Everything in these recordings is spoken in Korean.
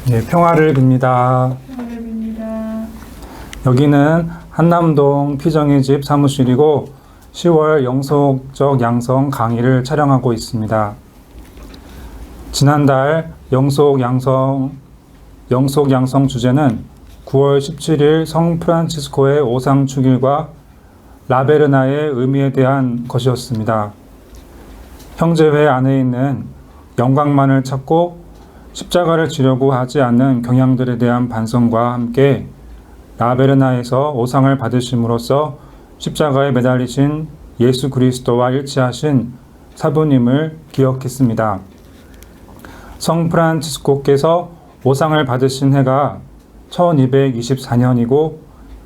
네, 평화를 빕니다. 평화를 빕니다. 여기는 한남동 피정의 집 사무실이고 10월 영속적 양성 강의를 촬영하고 있습니다. 지난달 영속 양성 주제는 9월 17일 성 프란치스코의 오상 축일과 라베르나의 의미에 대한 것이었습니다. 형제회 안에 있는 영광만을 찾고 십자가를 지려고 하지 않는 경향들에 대한 반성과 함께 라베르나에서 오상을 받으심으로써 십자가에 매달리신 예수 그리스도와 일치하신 사부님을 기억했습니다. 성 프란치스코께서 오상을 받으신 해가 1224년이고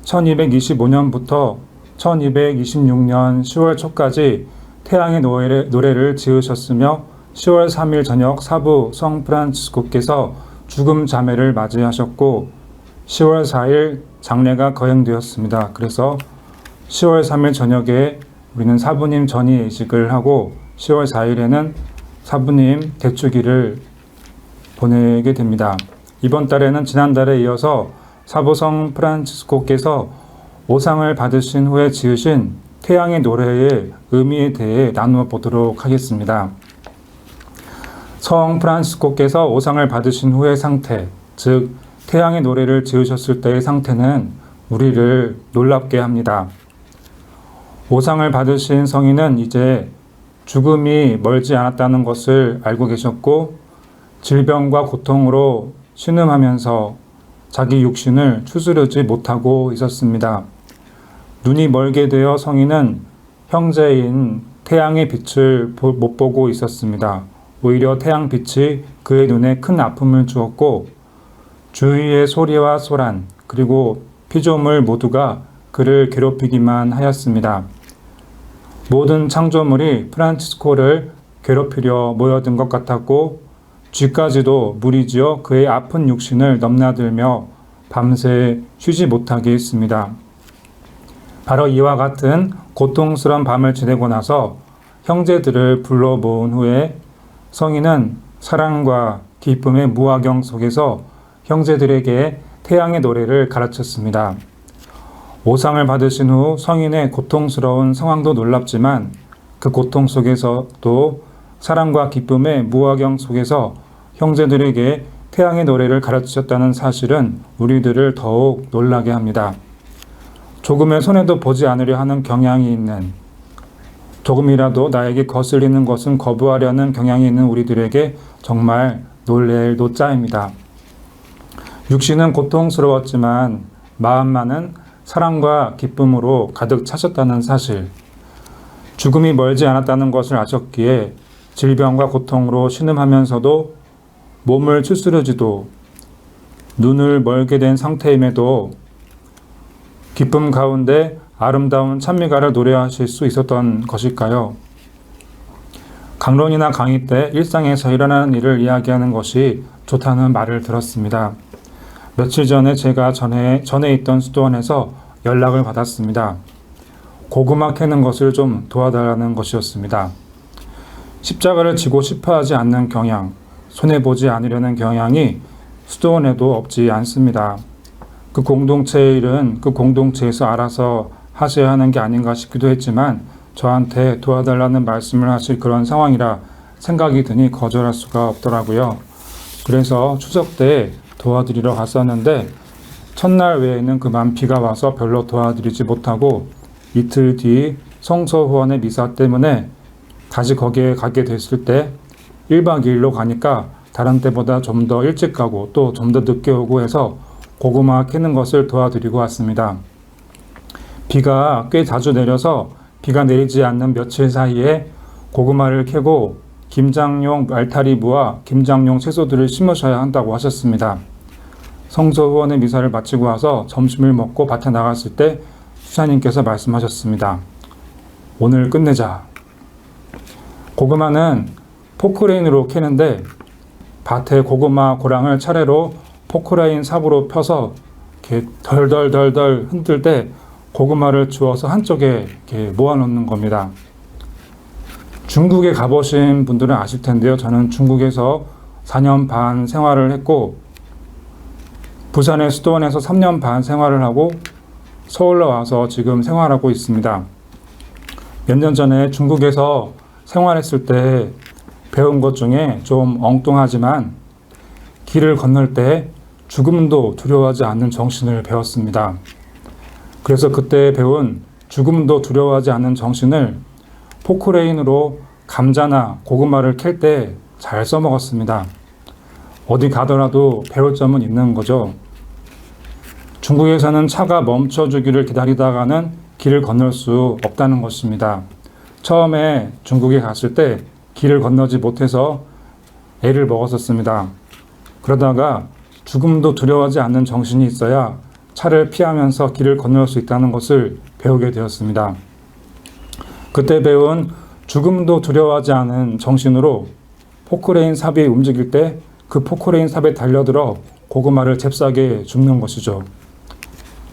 1225년부터 1226년 10월 초까지 태양의 노래를 지으셨으며 10월 3일 저녁 사부 성 프란치스코께서 죽음 자매를 맞이하셨고 10월 4일 장례가 거행되었습니다. 그래서 10월 3일 저녁에 우리는 사부님 전이예식을 하고 10월 4일에는 사부님 대축일을 보내게 됩니다. 이번 달에는 지난달에 이어서 사부 성 프란치스코께서 오상을 받으신 후에 지으신 태양의 노래의 의미에 대해 나누어 보도록 하겠습니다. 성 프란치스코께서 오상을 받으신 후의 상태, 즉 태양의 노래를 지으셨을 때의 상태는 우리를 놀랍게 합니다. 오상을 받으신 성인은 이제 죽음이 멀지 않았다는 것을 알고 계셨고 질병과 고통으로 신음하면서 자기 육신을 추스르지 못하고 있었습니다. 눈이 멀게 되어 성인은 형제인 태양의 빛을 못 보고 있었습니다. 오히려 태양빛이 그의 눈에 큰 아픔을 주었고 주위의 소리와 소란 그리고 피조물 모두가 그를 괴롭히기만 하였습니다. 모든 창조물이 프란치스코를 괴롭히려 모여든 것 같았고 쥐까지도 무리지어 그의 아픈 육신을 넘나들며 밤새 쉬지 못하게 했습니다. 바로 이와 같은 고통스러운 밤을 지내고 나서 형제들을 불러 모은 후에 성인은 사랑과 기쁨의 무화경 속에서 형제들에게 태양의 노래를 가르쳤습니다. 오상을 받으신 후 성인의 고통스러운 상황도 놀랍지만 그 고통 속에서도 사랑과 기쁨의 무화경 속에서 형제들에게 태양의 노래를 가르치셨다는 사실은 우리들을 더욱 놀라게 합니다. 조금의 손해도 보지 않으려 하는 경향이 있는, 조금이라도 나에게 거슬리는 것은 거부하려는 경향이 있는 우리들에게 정말 놀랄 노자입니다. 육신은 고통스러웠지만 마음만은 사랑과 기쁨으로 가득 차셨다는 사실, 죽음이 멀지 않았다는 것을 아셨기에 질병과 고통으로 신음하면서도 몸을 추스르지도 눈을 멀게 된 상태임에도 기쁨 가운데 아름다운 찬미가를 노래하실 수 있었던 것일까요? 강론이나 강의 때 일상에서 일어나는 일을 이야기하는 것이 좋다는 말을 들었습니다. 며칠 전에 제가 전에 있던 수도원에서 연락을 받았습니다. 고구마 캐는 것을 좀 도와달라는 것이었습니다. 십자가를 지고 싶어 하지 않는 경향, 손해보지 않으려는 경향이 수도원에도 없지 않습니다. 그 공동체의 일은 그 공동체에서 알아서 하셔야 하는 게 아닌가 싶기도 했지만 저한테 도와달라는 말씀을 하실 그런 상황이라 생각이 드니 거절할 수가 없더라고요. 그래서 추석 때 도와드리러 갔었는데 첫날 외에는 그만 비가 와서 별로 도와드리지 못하고 이틀 뒤 성서 후원의 미사 때문에 다시 거기에 가게 됐을 때 1박 2일로 가니까 다른 때보다 좀 더 일찍 가고 또 좀 더 늦게 오고 해서 고구마 캐는 것을 도와드리고 왔습니다. 비가 꽤 자주 내려서 비가 내리지 않는 며칠 사이에 고구마를 캐고 김장용 알타리부와 김장용 채소들을 심으셔야 한다고 하셨습니다. 성서 후원의 미사를 마치고 와서 점심을 먹고 밭에 나갔을 때 수사님께서 말씀하셨습니다. 오늘 끝내자. 고구마는 포크레인으로 캐는데 밭에 고구마 고랑을 차례로 포크레인 삽으로 펴서 이렇게 덜덜덜덜 흔들 때 고구마를 주워서 한쪽에 이렇게 모아놓는 겁니다. 중국에 가보신 분들은 아실 텐데요. 저는 중국에서 4년 반 생활을 했고 부산의 수도원에서 3년 반 생활을 하고 서울로 와서 지금 생활하고 있습니다. 몇 년 전에 중국에서 생활했을 때 배운 것 중에 좀 엉뚱하지만 길을 건널 때 죽음도 두려워하지 않는 정신을 배웠습니다. 그래서 그때 배운 죽음도 두려워하지 않는 정신을 포크레인으로 감자나 고구마를 캘 때 잘 써먹었습니다. 어디 가더라도 배울 점은 있는 거죠. 중국에서는 차가 멈춰주기를 기다리다가는 길을 건널 수 없다는 것입니다. 처음에 중국에 갔을 때 길을 건너지 못해서 애를 먹었었습니다. 그러다가 죽음도 두려워하지 않는 정신이 있어야 차를 피하면서 길을 건널 수 있다는 것을 배우게 되었습니다. 그때 배운 죽음도 두려워하지 않은 정신으로 포크레인 삽이 움직일 때 그 포크레인 삽에 달려들어 고구마를 잽싸게 줍는 것이죠.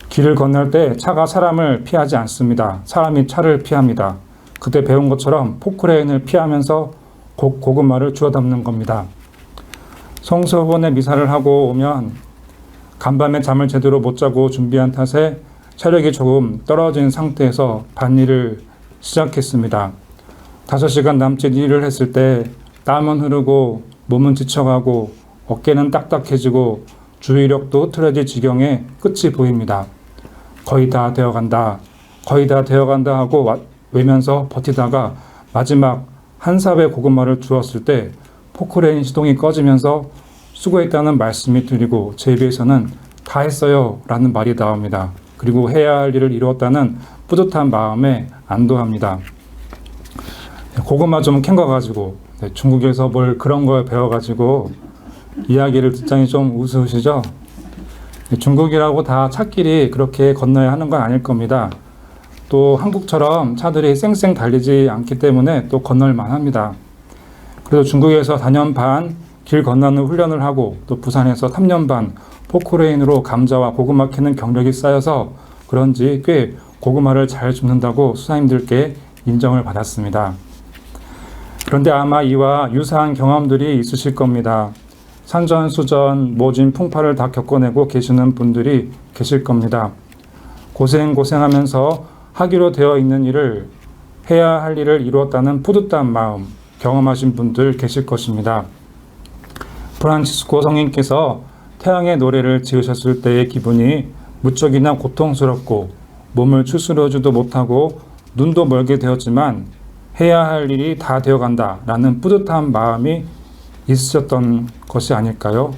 길을 건널 때 차가 사람을 피하지 않습니다. 사람이 차를 피합니다. 그때 배운 것처럼 포크레인을 피하면서 고구마를 주워 담는 겁니다. 성서원에 미사를 하고 오면 간밤에 잠을 제대로 못 자고 준비한 탓에 체력이 조금 떨어진 상태에서 밭일을 시작했습니다. 5시간 남짓 일을 했을 때 땀은 흐르고 몸은 지쳐가고 어깨는 딱딱해지고 주의력도 흐트러질 지경에 끝이 보입니다. 거의 다 되어간다. 거의 다 되어간다 하고 외면서 버티다가 마지막 한 삽의 고구마를 주었을 때 포크레인 시동이 꺼지면서 수고했다는 말씀이 들리고 제 입에서는 다 했어요 라는 말이 나옵니다. 그리고 해야 할 일을 이루었다는 뿌듯한 마음에 안도합니다. 고구마 좀 캔 거 가지고 중국에서 뭘 그런 걸 배워가지고 이야기를 듣자니 좀 우스우시죠? 중국이라고 다 찻길이 그렇게 건너야 하는 건 아닐 겁니다. 또 한국처럼 차들이 쌩쌩 달리지 않기 때문에 또 건널만 합니다. 그래서 중국에서 4년 반 길 건너는 훈련을 하고 또 부산에서 3년 반 포크레인으로 감자와 고구마 캐는 경력이 쌓여서 그런지 꽤 고구마를 잘 줍는다고 수사님들께 인정을 받았습니다. 그런데 아마 이와 유사한 경험들이 있으실 겁니다. 산전수전, 모진 풍파를 다 겪어내고 계시는 분들이 계실 겁니다. 고생하면서 하기로 되어 있는 일을 해야 할 일을 이루었다는 뿌듯한 마음 경험하신 분들 계실 것입니다. 프란치스코 성인께서 태양의 노래를 지으셨을 때의 기분이 무척이나 고통스럽고 몸을 추스려주도 못하고 눈도 멀게 되었지만 해야 할 일이 다 되어간다 라는 뿌듯한 마음이 있으셨던 것이 아닐까요?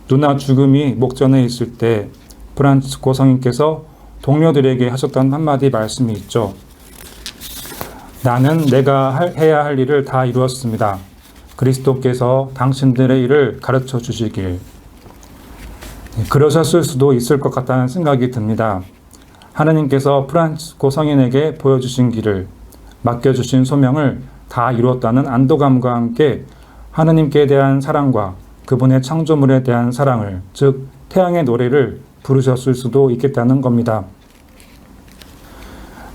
누나 죽음이 목전에 있을 때 프란치스코 성인께서 동료들에게 하셨던 한마디 말씀이 있죠. 나는 내가 해야 할 일을 다 이루었습니다. 그리스도께서 당신들의 일을 가르쳐 주시길. 그러셨을 수도 있을 것 같다는 생각이 듭니다. 하느님께서 프란치스코 성인에게 보여주신 길을 맡겨주신 소명을 다 이루었다는 안도감과 함께 하느님께 대한 사랑과 그분의 창조물에 대한 사랑을, 즉 태양의 노래를 부르셨을 수도 있겠다는 겁니다.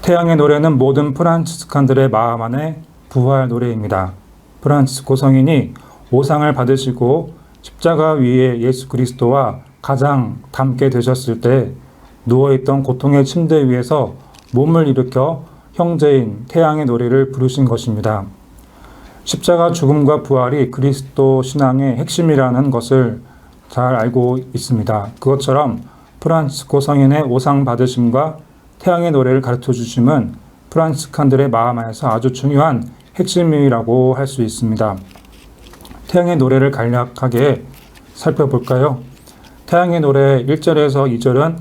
태양의 노래는 모든 프란치스칸들의 마음 안에 부활 노래입니다. 프란치스코 성인이 오상을 받으시고 십자가 위에 예수 그리스도와 가장 닮게 되셨을 때 누워있던 고통의 침대 위에서 몸을 일으켜 형제인 태양의 노래를 부르신 것입니다. 십자가 죽음과 부활이 그리스도 신앙의 핵심이라는 것을 잘 알고 있습니다. 그것처럼 프란치스코 성인의 오상 받으심과 태양의 노래를 가르쳐 주심은 프란치스칸들의 마음 안에서 아주 중요한 핵심이라고 할 수 있습니다. 태양의 노래를 간략하게 살펴볼까요? 태양의 노래 1절에서 2절은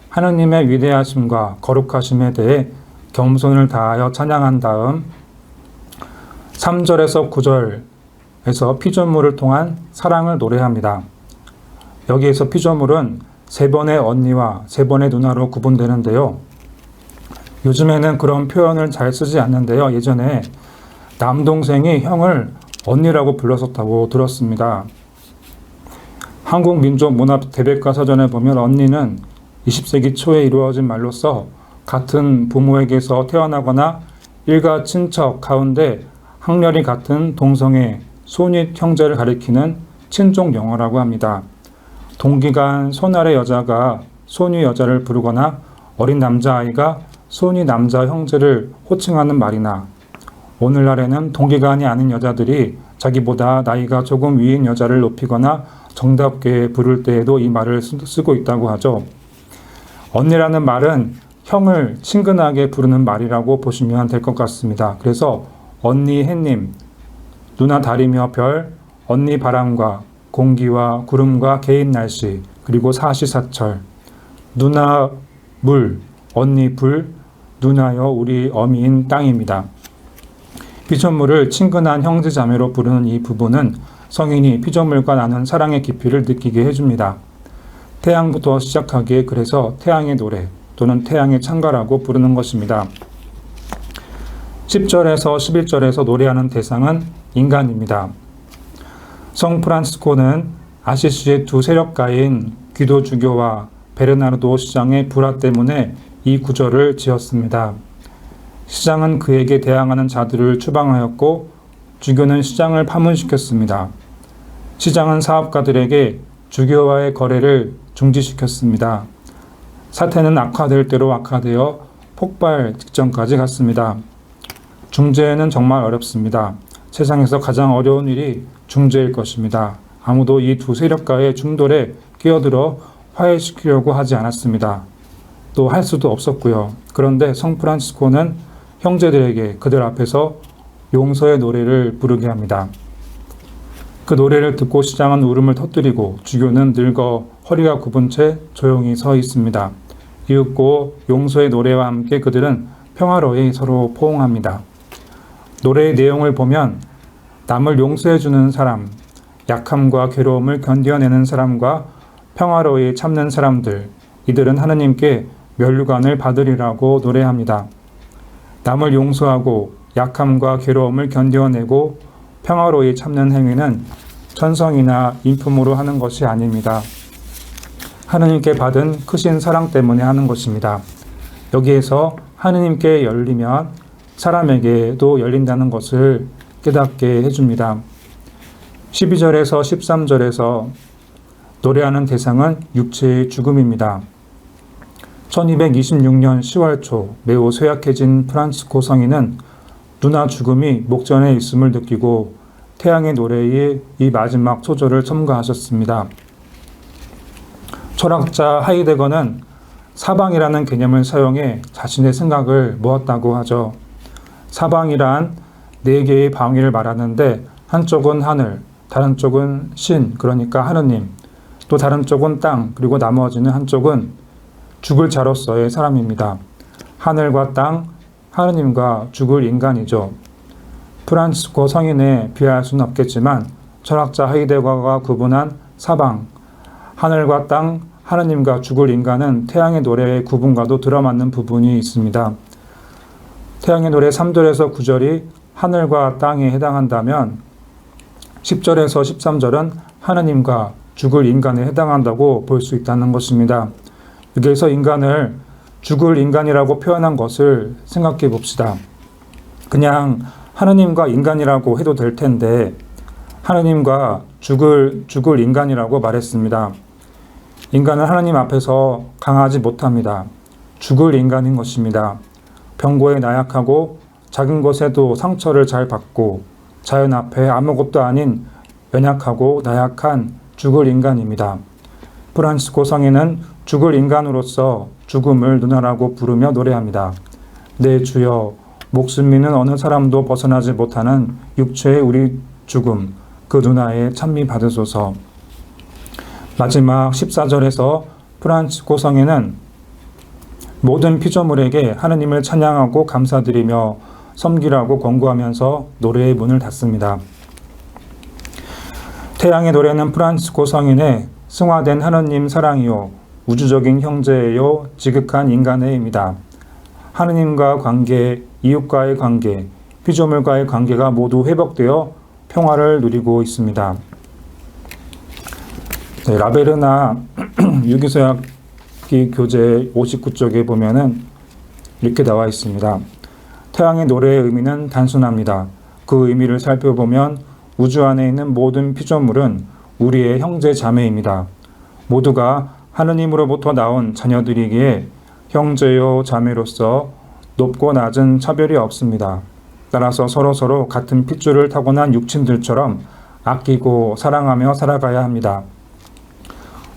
하느님의 위대하심과 거룩하심에 대해 겸손을 다하여 찬양한 다음 3절에서 9절에서 피조물을 통한 사랑을 노래합니다. 여기에서 피조물은 3번의 언니와 3번의 누나로 구분되는데요. 요즘에는 그런 표현을 잘 쓰지 않는데요. 예전에 남동생이 형을 언니라고 불렀었다고 들었습니다. 한국민족문화대백과사전에 보면 언니는 20세기 초에 이루어진 말로서 같은 부모에게서 태어나거나 일가 친척 가운데 학렬이 같은 동성애, 손윗 형제를 가리키는 친족 용어라고 합니다. 동기간 손아래 여자가 손위 여자를 부르거나 어린 남자아이가 손위 남자 형제를 호칭하는 말이나 오늘날에는 동기간이 아닌 여자들이 자기보다 나이가 조금 위인 여자를 높이거나 정답게 부를 때에도 이 말을 쓰고 있다고 하죠. 언니라는 말은 형을 친근하게 부르는 말이라고 보시면 될 것 같습니다. 그래서 언니 햇님, 누나 달이며 별, 언니 바람과 공기와 구름과 개인 날씨, 그리고 사시사철, 누나 물, 언니 불, 누나여 우리 어미인 땅입니다. 피조물을 친근한 형제 자매로 부르는 이 부분은 성인이 피조물과 나눈 사랑의 깊이를 느끼게 해줍니다. 태양부터 시작하기에 그래서 태양의 노래 또는 태양의 창가라고 부르는 것입니다. 10절에서 11절에서 노래하는 대상은 인간입니다. 성 프란치스코는 아시시의 두 세력가인 귀도 주교와 베르나르도 시장의 불화 때문에 이 구절을 지었습니다. 시장은 그에게 대항하는 자들을 추방하였고 주교는 시장을 파문시켰습니다. 시장은 사업가들에게 주교와의 거래를 중지시켰습니다. 사태는 악화될 대로 악화되어 폭발 직전까지 갔습니다. 중재는 정말 어렵습니다. 세상에서 가장 어려운 일이 중재일 것입니다. 아무도 이 두 세력가의 충돌에 끼어들어 화해시키려고 하지 않았습니다. 또 할 수도 없었고요. 그런데 성 프란치스코는 형제들에게 그들 앞에서 용서의 노래를 부르게 합니다. 그 노래를 듣고 시장은 울음을 터뜨리고 주교는 늙어 허리가 굽은 채 조용히 서 있습니다. 이윽고 용서의 노래와 함께 그들은 평화로이 서로 포옹합니다. 노래의 내용을 보면 남을 용서해주는 사람, 약함과 괴로움을 견뎌내는 사람과 평화로이 참는 사람들, 이들은 하느님께 면류관을 받으리라고 노래합니다. 남을 용서하고 약함과 괴로움을 견뎌내고 평화로이 참는 행위는 천성이나 인품으로 하는 것이 아닙니다. 하느님께 받은 크신 사랑 때문에 하는 것입니다. 여기에서 하느님께 열리면 사람에게도 열린다는 것을 깨닫게 해줍니다. 12절에서 13절에서 노래하는 대상은 육체의 죽음입니다. 1226년 10월 초 매우 쇠약해진 프란치스코 성인은 누나 죽음이 목전에 있음을 느끼고 태양의 노래의 이 마지막 소절을 첨가하셨습니다. 철학자 하이데거는 사방이라는 개념을 사용해 자신의 생각을 모았다고 하죠. 사방이란 네 개의 방위를 말하는데 한쪽은 하늘, 다른 쪽은 신, 그러니까 하느님, 또 다른 쪽은 땅, 그리고 나머지는 한쪽은 죽을 자로서의 사람입니다. 하늘과 땅, 하느님과 죽을 인간이죠. 프란치스코 성인에 비할 수는 없겠지만 철학자 하이데거가 구분한 사방, 하늘과 땅, 하느님과 죽을 인간은 태양의 노래의 구분과도 들어맞는 부분이 있습니다. 태양의 노래 3절에서 9절이 하늘과 땅에 해당한다면 10절에서 13절은 하느님과 죽을 인간에 해당한다고 볼 수 있다는 것입니다. 여기에서 인간을 죽을 인간이라고 표현한 것을 생각해 봅시다. 그냥 하느님과 인간이라고 해도 될 텐데 하느님과 죽을 인간이라고 말했습니다. 인간은 하느님 앞에서 강하지 못합니다. 죽을 인간인 것입니다. 병고에 나약하고 작은 것에도 상처를 잘 받고 자연 앞에 아무것도 아닌 연약하고 나약한 죽을 인간입니다. 프란치스코 성인은 죽을 인간으로서 죽음을 누나라고 부르며 노래합니다. 내 주여, 목숨 있는 어느 사람도 벗어나지 못하는 육체의 우리 죽음, 그 누나의 찬미 받으소서. 마지막 14절에서 프란치스코 성인은 모든 피조물에게 하느님을 찬양하고 감사드리며 섬기라고 권고하면서 노래의 문을 닫습니다. 태양의 노래는 프란치스코 성인의 승화된 하느님 사랑이요, 우주적인 형제요, 지극한 인간의 입니다. 하느님과 관계, 이웃과의 관계, 피조물과의 관계가 모두 회복되어 평화를 누리고 있습니다. 네, 라베르나 유기서약기 교재 59쪽에 보면은 이렇게 나와 있습니다. 태양의 노래의 의미는 단순합니다. 그 의미를 살펴보면 우주 안에 있는 모든 피조물은 우리의 형제 자매입니다. 모두가 하느님으로부터 나온 자녀들이기에 형제요 자매로서 높고 낮은 차별이 없습니다. 따라서 서로서로 같은 핏줄을 타고난 육친들처럼 아끼고 사랑하며 살아가야 합니다.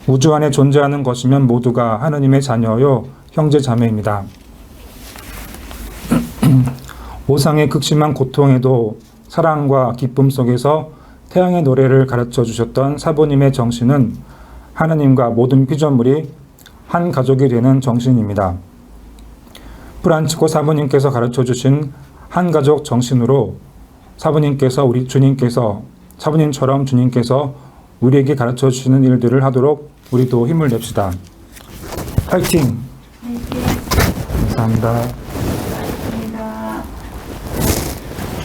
우주 안에 존재하는 것이면 모두가 하느님의 자녀요 형제 자매입니다. 오상의 극심한 고통에도 사랑과 기쁨 속에서 태양의 노래를 가르쳐 주셨던 사부님의 정신은 하느님과 모든 피조물이 한 가족이 되는 정신입니다. 프란치코 사부님께서 가르쳐 주신 한 가족 정신으로 사부님처럼 주님께서 우리에게 가르쳐 주시는 일들을 하도록 우리도 힘을 냅시다. 파이팅! 감사합니다.